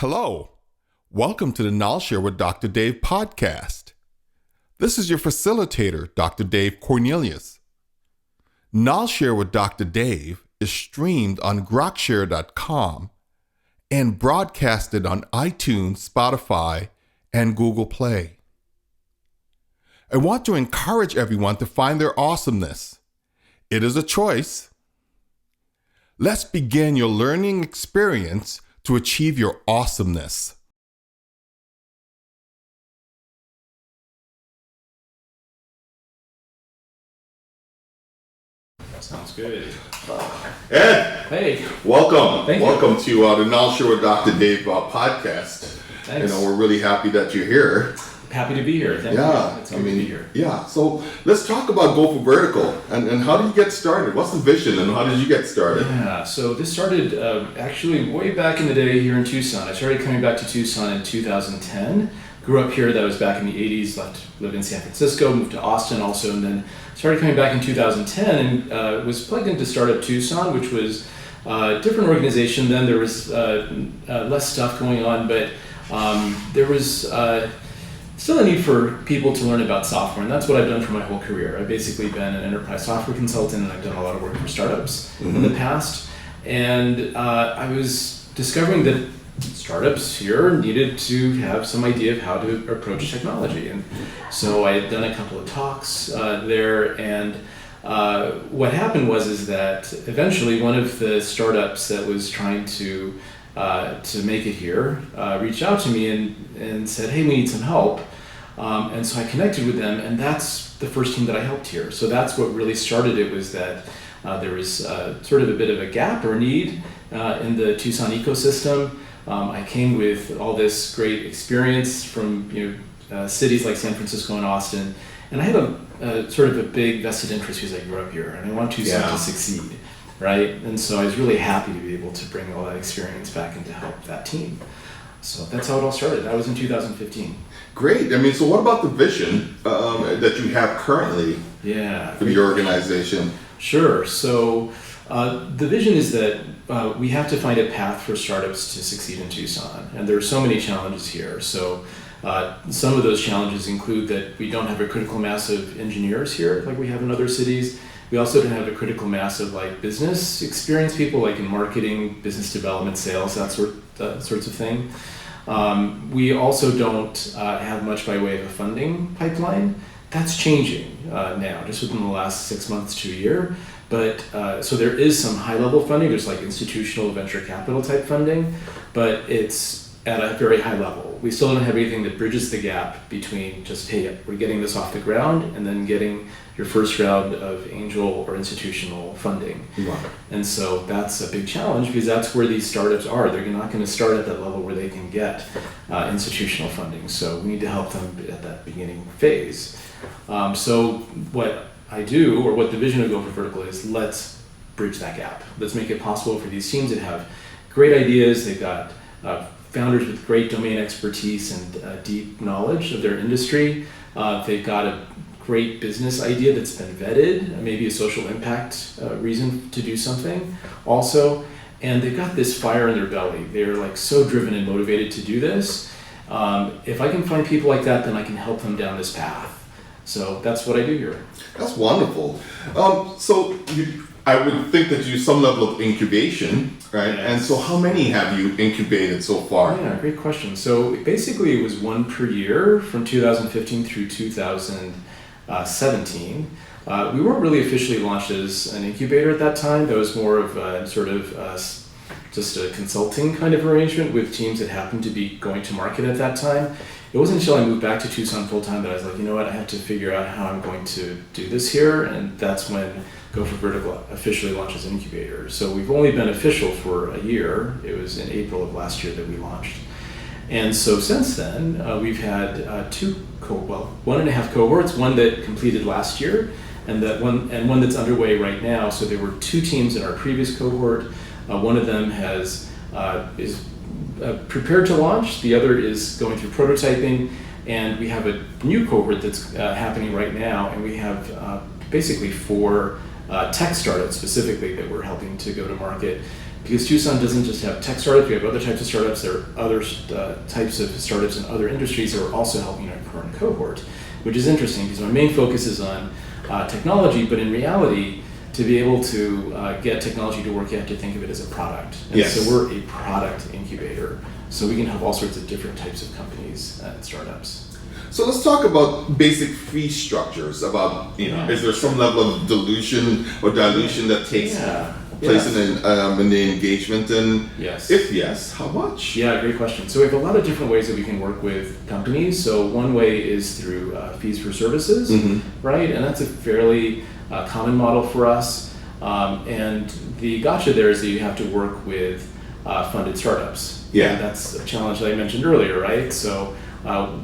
Hello. Welcome to the KnolShare with Dr. Dave podcast. This is your facilitator, Dr. Dave Cornelius. KnolShare with Dr. Dave is streamed on grokshare.com and broadcasted on iTunes, Spotify, and Google Play. I want to encourage everyone to find their awesomeness. It is a choice. Let's begin your learning experience to achieve your awesomeness. Sounds good. Ed, Hey, welcome. Thank you. Welcome to the KnolShare with Dr. Dave podcast. thanks. We're really happy that you're here. Happy to be here. Thank you. It's good to be here. Yeah. So let's talk about Go for Vertical and how did you get started? What's the vision and how did you get started? Yeah, so this started actually way back in the day here in Tucson. I started coming back to Tucson in 2010. Grew up here, that was back in the 80s, lived in San Francisco, moved to Austin also, and then started coming back in 2010 and was plugged into Startup Tucson, which was a different organization then. There was less stuff going on, but there was still a need for people to learn about software, and that's what I've done for my whole career. I've basically been an enterprise software consultant, and I've done a lot of work for startups in the past. And I was discovering that startups here needed to have some idea of how to approach technology. And so I had done a couple of talks there, and what happened is that eventually one of the startups that was trying to make it here reached out to me and said, hey, we need some help. And so I connected with them, and that's the first team that I helped here. So that's what really started it, was that there was sort of a bit of a gap or need in the Tucson ecosystem. I came with all this great experience from cities like San Francisco and Austin, and I had a sort of a big vested interest because I grew up here, and I want Tucson to succeed, right? And so I was really happy to be able to bring all that experience back and to help that team. So that's how it all started. That was in 2015. Great. So what about the vision that you have currently for the organization? Sure. So the vision is that we have to find a path for startups to succeed in Tucson. And there are so many challenges here. So some of those challenges include that we don't have a critical mass of engineers here like we have in other cities. We also don't have a critical mass of business experience people, like in marketing, business development, sales, that sorts of thing. We also don't have much by way of a funding pipeline. That's changing now, just within the last 6 months to a year. But so there is some high-level funding. There's institutional venture capital type funding, but it's at a very high level. We still don't have anything that bridges the gap between just, hey, we're getting this off the ground, and then getting your first round of angel or institutional funding. Wow. And so that's a big challenge, because that's where these startups are. They're not going to start at that level where they can get institutional funding. So we need to help them at that beginning phase. So what I do, or what the vision of Go for Vertical is, let's bridge that gap. Let's make it possible for these teams that have great ideas. They've got founders with great domain expertise and deep knowledge of their industry. They've got a great business idea that's been vetted, maybe a social impact reason to do something also, and they've got this fire in their belly. They're so driven and motivated to do this. If I can find people like that, then I can help them down this path. So that's what I do here. That's wonderful. I would think that you some level of incubation, right? Yes. And so how many have you incubated so far? Yeah, great question. So basically it was one per year from 2015 through 2017. We weren't really officially launched as an incubator at that time. That was more of a just a consulting kind of arrangement with teams that happened to be going to market at that time. It wasn't until I moved back to Tucson full time that I was like, you know what, I have to figure out how I'm going to do this here, and that's when Go for Vertical officially launches an incubator. So we've only been official for a year. It was in April of last year that we launched. And so since then, we've had 1.5 cohorts, one that completed last year, and one that's underway right now. So there were 2 teams in our previous cohort. One of them is prepared to launch. The other is going through prototyping, and we have a new cohort that's happening right now, and we have basically 4 tech startups specifically that we're helping to go to market. Because Tucson doesn't just have tech startups, we have other types of startups. There are other types of startups in other industries that we're also helping our current cohort, which is interesting because our main focus is on technology, but in reality, to be able to get technology to work, you have to think of it as a product. And yes. So we're a product incubator. So we can help all sorts of different types of companies and startups. So let's talk about basic fee structures. About, is there some level of dilution that takes place in the engagement? And yes. If yes, how much? Yeah, great question. So we have a lot of different ways that we can work with companies. So one way is through fees for services, right? And that's a fairly common model for us. And the gotcha there is that you have to work with funded startups. Yeah. And that's a challenge that I mentioned earlier, right? So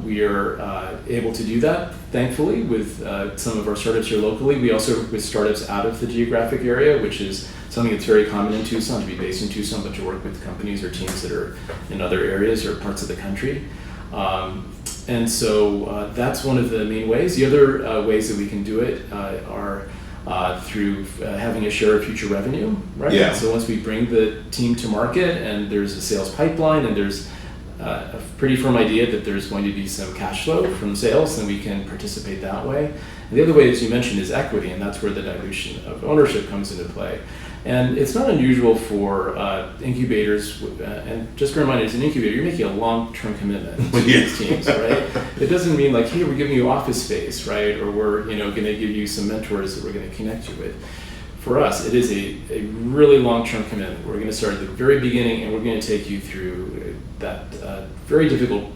we are able to do that, thankfully, with some of our startups here locally. We also work with startups out of the geographic area, which is something that's very common in Tucson, to be based in Tucson, but to work with companies or teams that are in other areas or parts of the country. And so that's one of the main ways. The other ways that we can do it are through having a share of future revenue, right? Yeah. So once we bring the team to market and there's a sales pipeline and there's a pretty firm idea that there's going to be some cash flow from sales, then we can participate that way. And the other way, as you mentioned, is equity, and that's where the dilution of ownership comes into play. And it's not unusual for incubators, and just a reminder, as an incubator, you're making a long-term commitment to these teams, right? It doesn't mean like, hey, we're giving you office space, right? Or we're going to give you some mentors that we're going to connect you with. For us, it is a really long-term commitment. We're going to start at the very beginning, and we're going to take you through that very difficult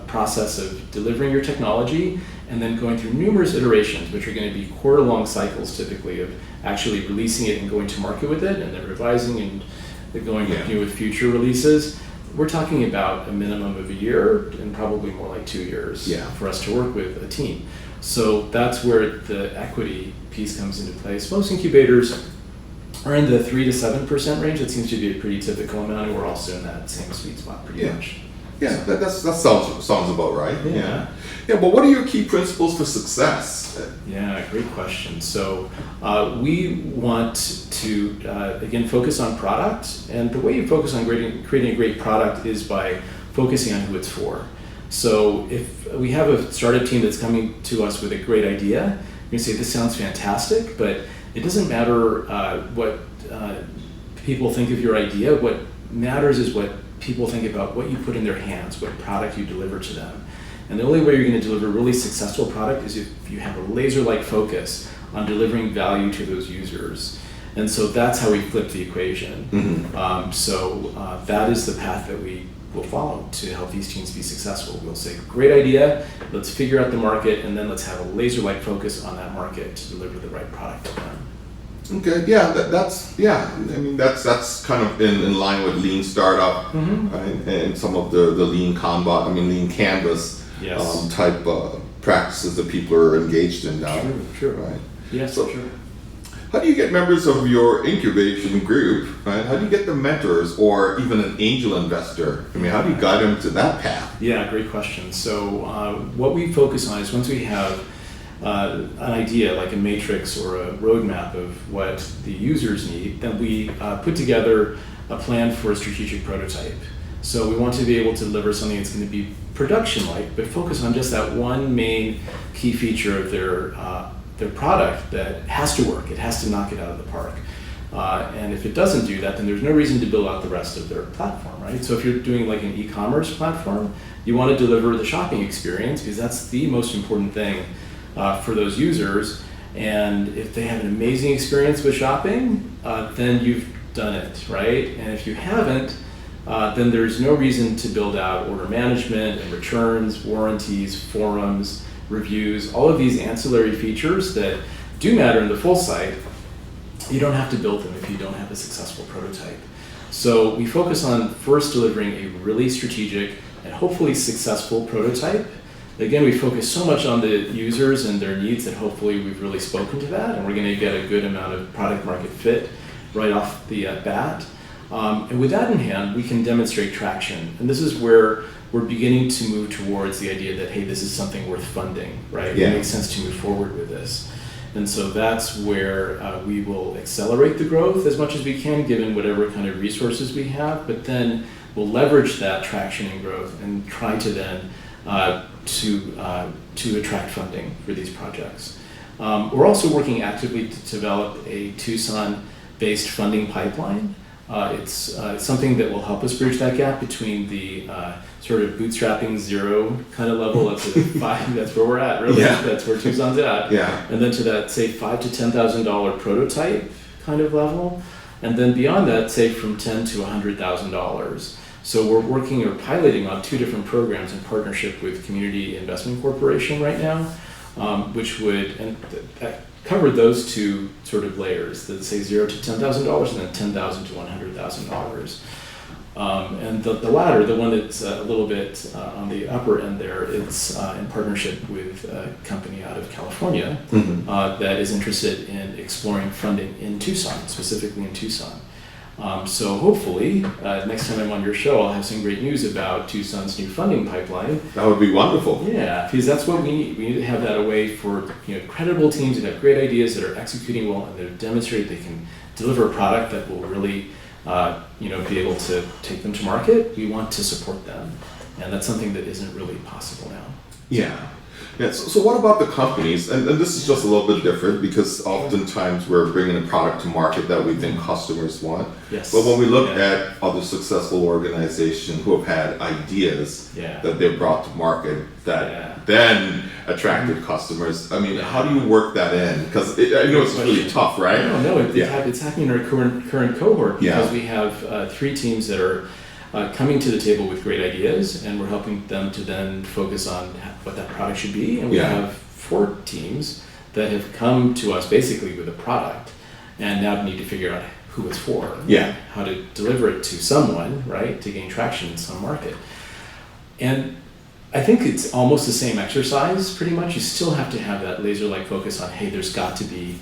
process of delivering your technology and then going through numerous iterations, which are going to be quarter-long cycles typically of actually releasing it and going to market with it and then revising and going with future releases. We're talking about a minimum of a year and probably more like 2 years for us to work with a team. So that's where the equity piece comes into place. Most incubators are in the 3 to 7% range. That seems to be a pretty typical amount, and we're also in that same sweet spot pretty much. Yeah, that sounds about right. Yeah, but what are your key principles for success? Yeah, great question. So we want to, again, focus on product. And the way you focus on creating a great product is by focusing on who it's for. So if we have a startup team that's coming to us with a great idea, you can say, this sounds fantastic, but it doesn't matter what people think of your idea. What matters is what people think about what you put in their hands, what product you deliver to them. And the only way you're going to deliver a really successful product is if you have a laser-like focus on delivering value to those users. And so that's how we flip the equation. That is the path that we will follow to help these teams be successful. We'll say, great idea, let's figure out the market, and then let's have a laser-like focus on that market to deliver the right product to them. Okay, that's kind of in line with lean startup and some of the lean Kanban, lean canvas type practices that people are engaged in now. True. Right. Yes, so, sure. How do you get members of your incubation group, right? How do you get the mentors or even an angel investor? How do you guide them to that path? Yeah, great question. So what we focus on is once we have an idea like a matrix or a roadmap of what the users need, then we put together a plan for a strategic prototype. So we want to be able to deliver something that's going to be production-like, but focus on just that one main key feature of their product that has to work. It has to knock it out of the park. And if it doesn't do that, then there's no reason to build out the rest of their platform, right? So if you're doing like an e-commerce platform, you want to deliver the shopping experience because that's the most important thing for those users. And if they have an amazing experience with shopping, then you've done it, right? And if you haven't, then there's no reason to build out order management and returns, warranties, forums, reviews, all of these ancillary features that do matter in the full site. You don't have to build them if you don't have a successful prototype. So we focus on first delivering a really strategic and hopefully successful prototype. Again, we focus so much on the users and their needs that hopefully we've really spoken to that, and we're going to get a good amount of product market fit right off the bat. And with that in hand, we can demonstrate traction. And this is where we're beginning to move towards the idea that, hey, this is something worth funding, right? It makes sense to move forward with this. And so that's where we will accelerate the growth as much as we can, given whatever kind of resources we have, but then we'll leverage that traction and growth and try to then to attract funding for these projects. We're also working actively to develop a Tucson-based funding pipeline. It's something that will help us bridge that gap between the sort of bootstrapping zero kind of level up to the five. That's where we're at, really. Yeah. That's where Tucson's at. Yeah. And then to that, say, $5,000 to $10,000 prototype kind of level, and then beyond that, say, from $10,000 to $100,000. So we're working or piloting on 2 different programs in partnership with Community Investment Corporation right now, which would cover those 2 sort of layers, that say $0 to $10,000 and then $10,000 to $100,000. And the latter, the one that's a little bit on the upper end there, it's in partnership with a company out of California that is interested in exploring funding in Tucson, specifically in Tucson. So hopefully, next time I'm on your show, I'll have some great news about Tucson's new funding pipeline. That would be wonderful. Yeah, because that's what we need. We need to have that a way for credible teams that have great ideas, that are executing well, and that demonstrate they can deliver a product that will really be able to take them to market. We want to support them, and that's something that isn't really possible now. Yeah. Yeah. So what about the companies? And this is just a little bit different because oftentimes we're bringing a product to market that we think customers want. Yes. But when we look at other successful organizations who have had ideas that they've brought to market that then attracted customers, I mean, how do you work that in? Because I know it's really tough, right? No, it's happening in our current cohort because we have 3 teams that are coming to the table with great ideas, and we're helping them to then focus on what that product should be. And we have 4 teams that have come to us basically with a product and now need to figure out who it's for, how to deliver it to someone, right, to gain traction in some market. And I think it's almost the same exercise, pretty much. You still have to have that laser-like focus on, hey, there's got to be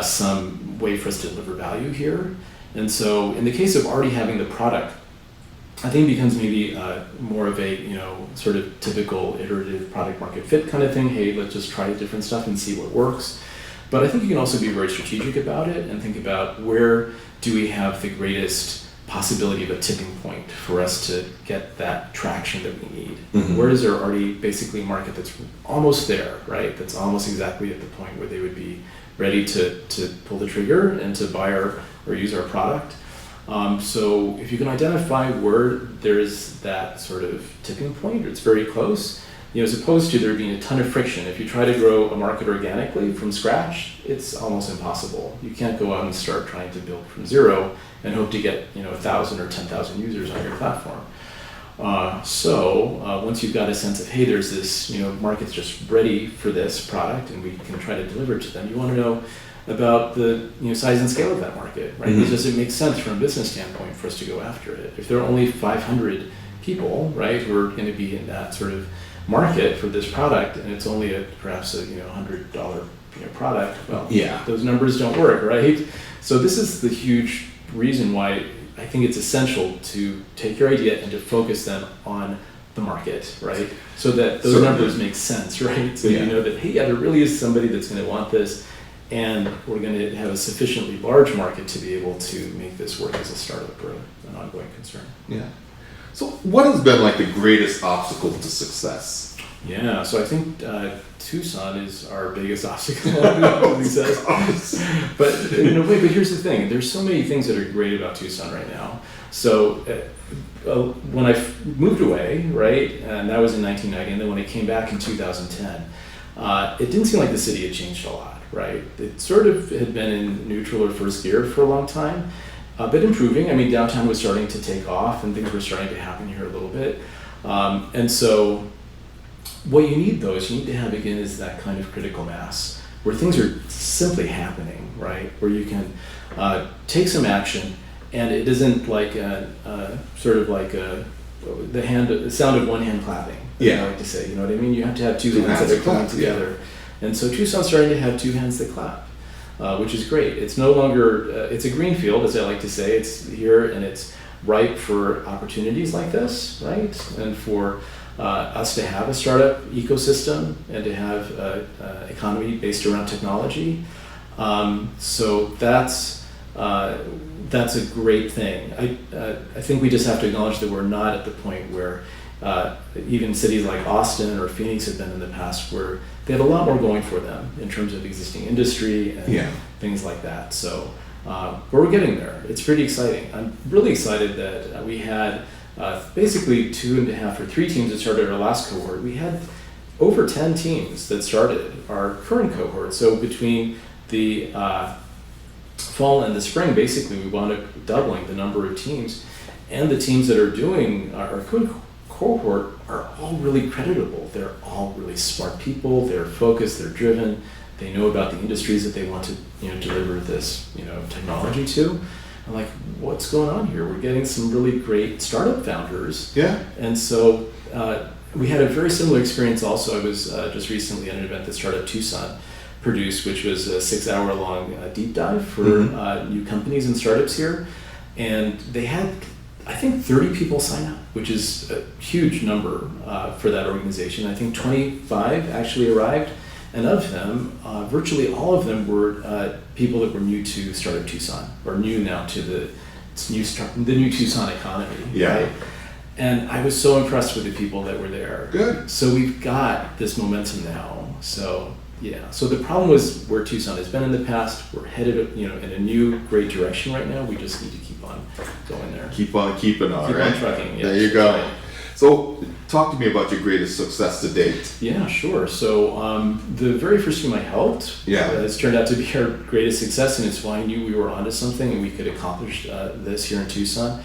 some way for us to deliver value here. And so in the case of already having the product, I think it becomes maybe more of a sort of typical iterative product market fit kind of thing. Hey, let's just try different stuff and see what works. But I think you can also be very strategic about it and think about where do we have the greatest possibility of a tipping point for us to get that traction that we need. Where is there already basically a market that's almost there, right? That's almost exactly at the point where they would be ready to pull the trigger and to buy or use our product. So if you can identify where there's that sort of tipping point, or it's very close, as opposed to there being a ton of friction. If you try to grow a market organically from scratch, it's almost impossible. You can't go out and start trying to build from zero and hope to get 1,000 or 10,000 users on your platform. So once you've got a sense of, hey, there's this market's just ready for this product and we can try to deliver it to them, you want to know about the size and scale of that market, right? Does it make sense from a business standpoint for us to go after it? If there are only 500 people, right, who are going to be in that sort of market for this product, and it's only perhaps a $100 product, well, those numbers don't work, right? So this is the huge reason why I think it's essential to take your idea and to focus them on the market, right? So that those numbers make sense, right? So you know that, hey, there really is somebody that's going to want this, and we're going to have a sufficiently large market to be able to make this work as a startup or an ongoing concern. Yeah. So what has been like the greatest obstacle to success? Yeah, so I think Tucson is our biggest obstacle to success. But in a way, but here's the thing. There's so many things that are great about Tucson right now. So when I moved away, right, and that was in 1990, and then when I came back in 2010, it didn't seem like the city had changed a lot, right? It sort of had been in neutral or first gear for a long time, but improving. I mean, downtown was starting to take off and things were starting to happen here a little bit. And so what you need, though, is you need to have, again, is that kind of critical mass where things are simply happening, right? Where you can take some action, and it isn't like sort of like the sound of one hand clapping. I like to say, you know what I mean? You have to have two hands that are clapping together. And so Tucson's starting to have two hands that clap, which is great. It's no longer, it's a green field, as I like to say. It's here and it's ripe for opportunities like this, right? And for us to have a startup ecosystem and to have an economy based around technology. So that's a great thing. I think we just have to acknowledge that we're not at the point where even cities like Austin or Phoenix have been in the past, where they have a lot more going for them in terms of existing industry and things like that. So we're getting there. It's pretty exciting. I'm really excited that we had basically 2.5 or 3 teams that started our last cohort. We had over 10 teams that started our current cohort. So between the fall and the spring, basically we wound up doubling the number of teams, and the teams that are doing our current cohort are all really creditable. They're all really smart people. They're focused. They're driven. They know about the industries that they want to deliver this technology to. I'm like, what's going on here? We're getting some really great startup founders. Yeah. And so we had a very similar experience also. I was just recently at an event that Startup Tucson produced, which was a 6-hour-long deep dive for new companies and startups here. And they had, I think, 30 people sign up, which is a huge number for that organization. I think 25 actually arrived. And of them, virtually all of them were people that were new to Startup Tucson, or new now to the new Tucson economy. Yeah. Right? And I was so impressed with the people that were there. Good. So we've got this momentum now. So yeah. So the problem was where Tucson has been in the past. We're headed, in a new great direction right now. We just need to keep on going there. Keep on keeping on. Keep right? on trucking. Yeah. There you go. Right. So talk to me about your greatest success to date. Yeah, sure. So the very first team I helped has turned out to be our greatest success, and it's why I knew we were onto something and we could accomplish this here in Tucson.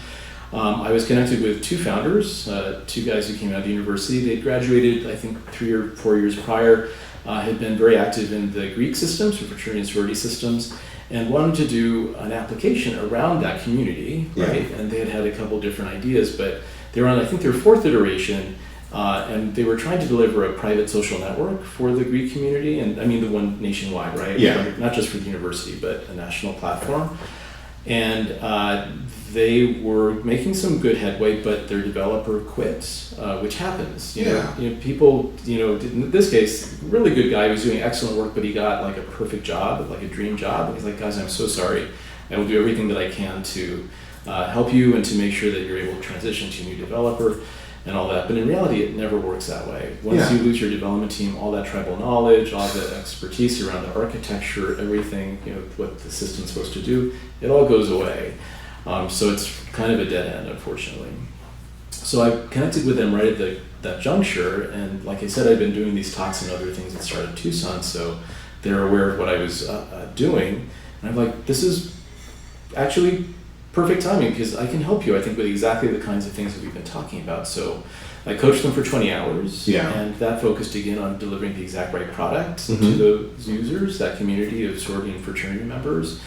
I was connected with 2 founders, 2 guys who came out of the university. They'd graduated, I think, 3 or 4 years prior, had been very active in the Greek systems, or fraternity and sorority systems, and wanted to do an application around that community, right? And they had a couple different ideas, but they were on, I think, their 4th iteration, and they were trying to deliver a private social network for the Greek community, and I mean the one nationwide, right? Yeah. Not just for the university, but a national platform. And they were making some good headway, but their developer quit, which happens. People, in this case, really good guy, was doing excellent work, but he got like a perfect job, like a dream job. And he's like, guys, I'm so sorry. I will do everything that I can to help you and to make sure that you're able to transition to a new developer and all that. But in reality, it never works that way. Once you lose your development team, all that tribal knowledge, all the expertise around the architecture, everything, what the system's supposed to do, it all goes away. So it's kind of a dead end, unfortunately. So I connected with them right at that juncture, and like I said, I've been doing these talks and other things at Startup Tucson, so they're aware of what I was doing. And I'm like, this is actually perfect timing, because I can help you, I think, with exactly the kinds of things that we've been talking about. So I coached them for 20 hours, and that focused again on delivering the exact right product to those users, that community of sorority and fraternity members.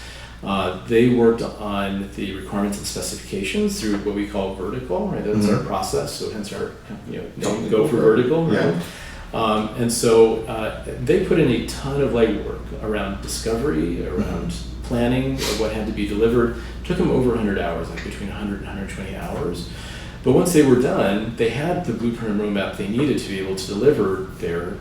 They worked on the requirements and specifications through what we call vertical, right? That's our process, so hence our name, go for vertical, right? And so they put in a ton of legwork around discovery, around planning of what had to be delivered. It took them over 100 hours, like between 100 and 120 hours. But once they were done, they had the blueprint and roadmap they needed to be able to deliver their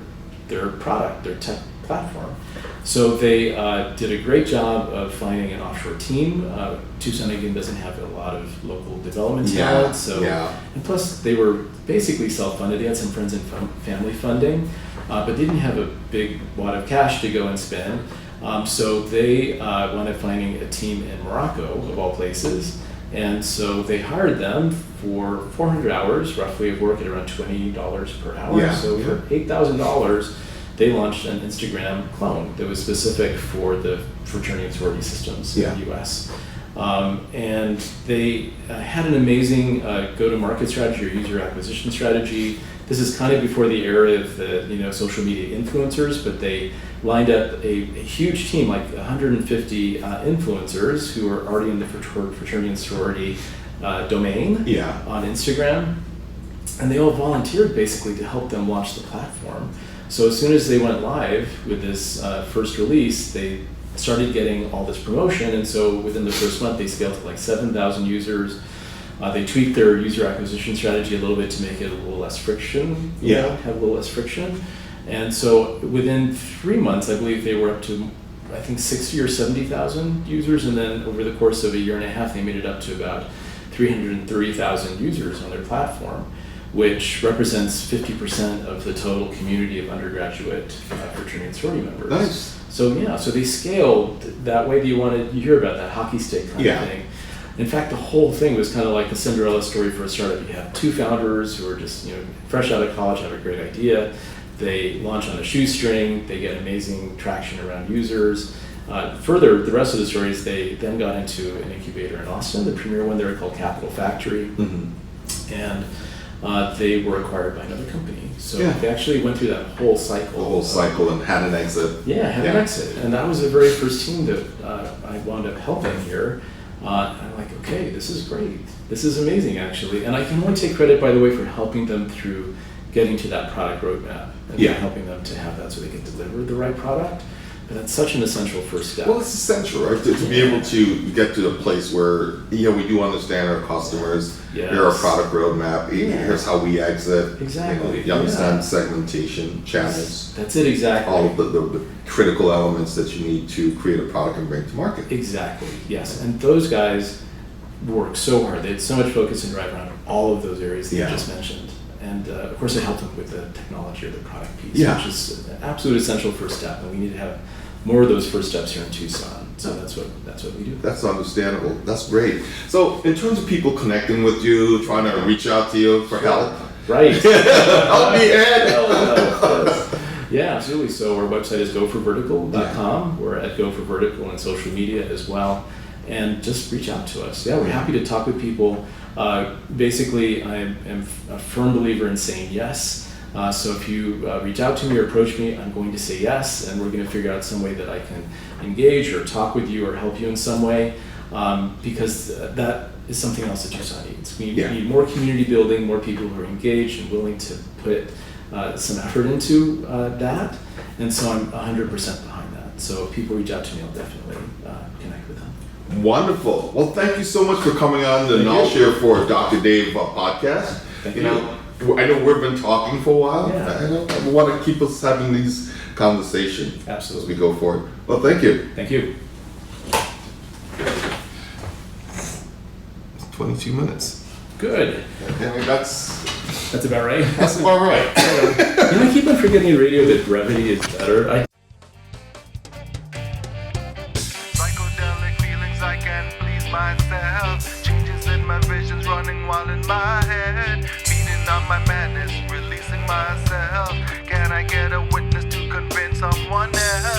product, their tech platform. So they did a great job of finding an offshore team. Tucson again doesn't have a lot of local development talent, and plus they were basically self-funded. They had some friends and family funding, but didn't have a big wad of cash to go and spend. So they wound up finding a team in Morocco, of all places, and so they hired them for 400 hours, roughly, of work at around $20 per hour. So for $8,000, they launched an Instagram clone that was specific for the fraternity and sorority systems in the U.S. And they had an amazing go-to-market strategy or user acquisition strategy. This is kind of before the era of the social media influencers, but they lined up a huge team, like 150 influencers who are already in the fraternity and sorority domain on Instagram, and they all volunteered basically to help them launch the platform. So as soon as they went live with this first release, they started getting all this promotion, and so within the first month they scaled to like 7,000 users. They tweaked their user acquisition strategy a little bit to make it a little less friction. Have a little less friction. And so within 3 months, I believe they were up to, I think, 60 or 70,000 users. And then over the course of a year and a half, they made it up to about 330,000 users on their platform, which represents 50% of the total community of undergraduate fraternity and sorority members. Nice. So so they scaled that way that you hear about that hockey stick kind of thing. In fact, the whole thing was kind of like the Cinderella story for a startup. You have two founders who are just fresh out of college, have a great idea. They launch on a shoestring. They get amazing traction around users. Further, the rest of the story is they then got into an incubator in Austin, the premier one there called Capital Factory, and they were acquired by another company. So they actually went through that whole cycle. The whole cycle and had an exit. Had an exit. And that was the very first team that I wound up helping here. And I'm like, okay, this is great. This is amazing, actually. And I can only take credit, by the way, for helping them through getting to that product roadmap and helping them to have that so they can deliver the right product. But that's such an essential first step. Well, it's essential, right? To be able to get to a place where, we do understand our customers. Yes. Here's our product roadmap. Here's how we exit. Exactly. You understand segmentation, channels. That's it, exactly. All of the critical elements that you need to create a product and bring to market. Exactly, yes. And those guys work so hard. They had so much focus and drive around all of those areas that you just mentioned. And of course, I helped them with the technology or the product piece, which is an absolute essential first step. And we need to have more of those first steps here in Tucson. So that's what we do. That's understandable. That's great. So in terms of people connecting with you, trying to reach out to you for help. Right. Help me, Ed. Yes. Yeah, absolutely. So our website is goforvertical.com. We're at Go for Vertical and social media as well. And just reach out to us. Yeah, we're happy to talk with people. Basically, I am a firm believer in saying yes. So if you reach out to me or approach me, I'm going to say yes, and we're going to figure out some way that I can engage or talk with you or help you in some way, because that is something else that Tucson needs. We need more community building, more people who are engaged and willing to put some effort into that, and so I'm 100% behind that. So if people reach out to me, I'll definitely connect with them. Wonderful. Well, thank you so much for coming on the KnolShare for Dr. Dave podcast. Thank you. I know we've been talking for a while. Yeah. I want to keep us having these conversations as we go forward. Well, thank you. Thank you. 22 minutes. Good. I mean, that's about right. That's about right. I keep on forgetting in radio that brevity is better. Psychedelic feelings I can't please myself. Changes in my visions running wild in my head. Feeding on my madness, releasing myself. Can I get a witness to convince someone else?